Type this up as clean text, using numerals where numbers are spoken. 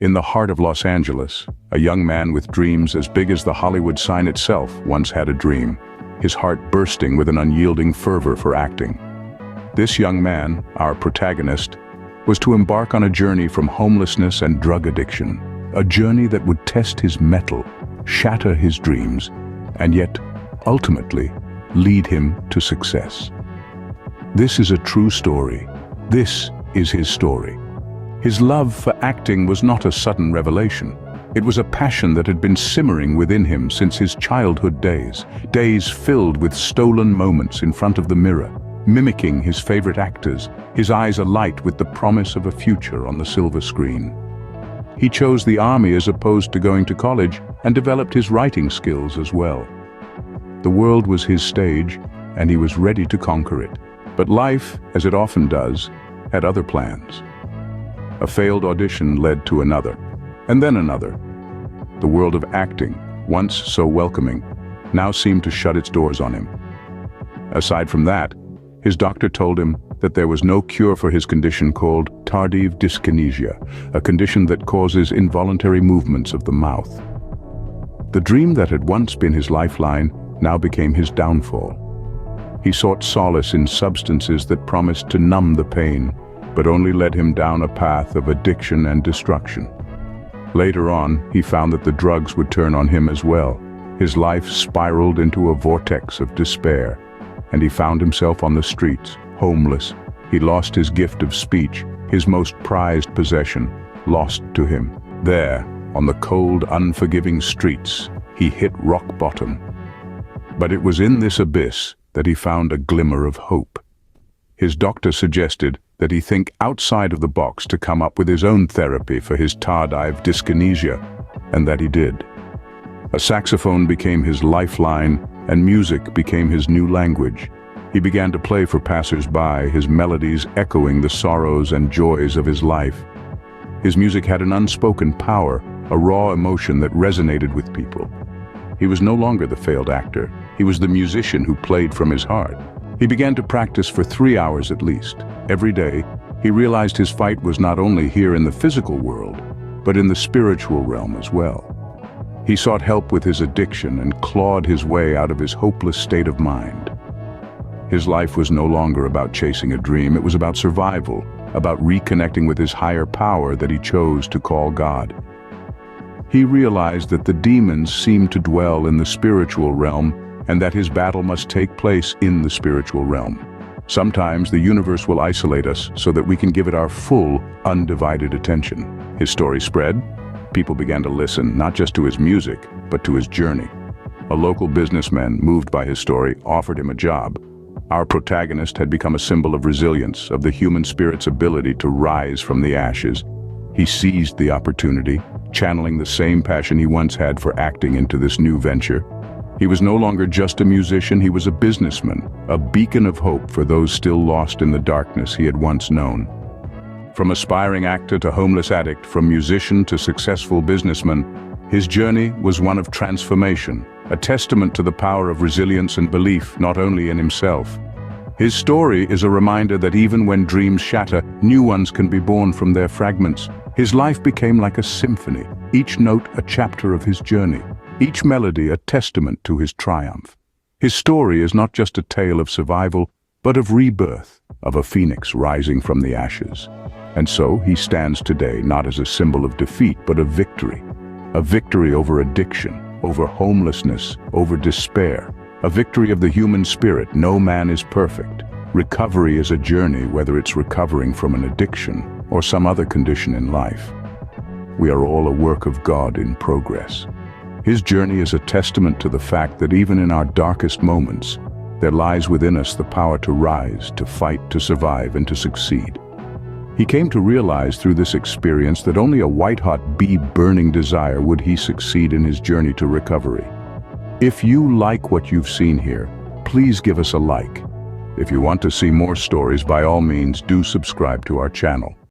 In the heart of Los Angeles, a young man with dreams as big as the Hollywood sign itself once had a dream, his heart bursting with an unyielding fervor for acting. This young man, our protagonist, was to embark on a journey from homelessness and drug addiction, a journey that would test his mettle, shatter his dreams, and yet, ultimately, lead him to success. This is a true story. This is his story. His love for acting was not a sudden revelation. It was a passion that had been simmering within him since his childhood days, days filled with stolen moments in front of the mirror, mimicking his favorite actors, his eyes alight with the promise of a future on the silver screen. He chose the army as opposed to going to college and developed his writing skills as well. The world was his stage, and he was ready to conquer it. But life, as it often does, had other plans. A failed audition led to another, and then another. The world of acting, once so welcoming, now seemed to shut its doors on him. Aside from that, his doctor told him that there was no cure for his condition called tardive dyskinesia, a condition that causes involuntary movements of the mouth. The dream that had once been his lifeline now became his downfall. He sought solace in substances that promised to numb the pain, but only led him down a path of addiction and destruction. Later on, he found that the drugs would turn on him as well. His life spiraled into a vortex of despair, and he found himself on the streets, homeless. He lost his gift of speech, his most prized possession, lost to him. There, on the cold, unforgiving streets, he hit rock bottom. But it was in this abyss that he found a glimmer of hope. His doctor suggested that he think outside of the box to come up with his own therapy for his tardive dyskinesia, and that he did. A saxophone became his lifeline, and music became his new language. He began to play for passers-by, his melodies echoing the sorrows and joys of his life. His music had an unspoken power, a raw emotion that resonated with people. He was no longer the failed actor. He was the musician who played from his heart. He began to practice for 3 hours at least. Every day, he realized his fight was not only here in the physical world, but in the spiritual realm as well. He sought help with his addiction and clawed his way out of his hopeless state of mind. His life was no longer about chasing a dream, it was about survival, about reconnecting with his higher power that he chose to call God. He realized that the demons seemed to dwell in the spiritual realm and that his battle must take place in the spiritual realm. Sometimes the universe will isolate us so that we can give it our full, undivided attention. His story spread. People began to listen, not just to his music, but to his journey. A local businessman, moved by his story, offered him a job. Our protagonist had become a symbol of resilience, of the human spirit's ability to rise from the ashes. He seized the opportunity, channeling the same passion he once had for acting into this new venture. He was no longer just a musician, he was a businessman, a beacon of hope for those still lost in the darkness he had once known. From aspiring actor to homeless addict, from musician to successful businessman, his journey was one of transformation, a testament to the power of resilience and belief not only in himself. His story is a reminder that even when dreams shatter, new ones can be born from their fragments. His life became like a symphony, each note a chapter of his journey, each melody a testament to his triumph. His story is not just a tale of survival, but of rebirth, of a phoenix rising from the ashes. And so he stands today not as a symbol of defeat, but of victory. A victory over addiction, over homelessness, over despair. A victory of the human spirit. No man is perfect. Recovery is a journey, whether it's recovering from an addiction or some other condition in life. We are all a work of God in progress. His journey is a testament to the fact that even in our darkest moments, there lies within us the power to rise, to fight, to survive, and to succeed. He came to realize through this experience that only a white-hot bee-burning desire would he succeed in his journey to recovery. If you like what you've seen here, please give us a like. If you want to see more stories, by all means, do subscribe to our channel.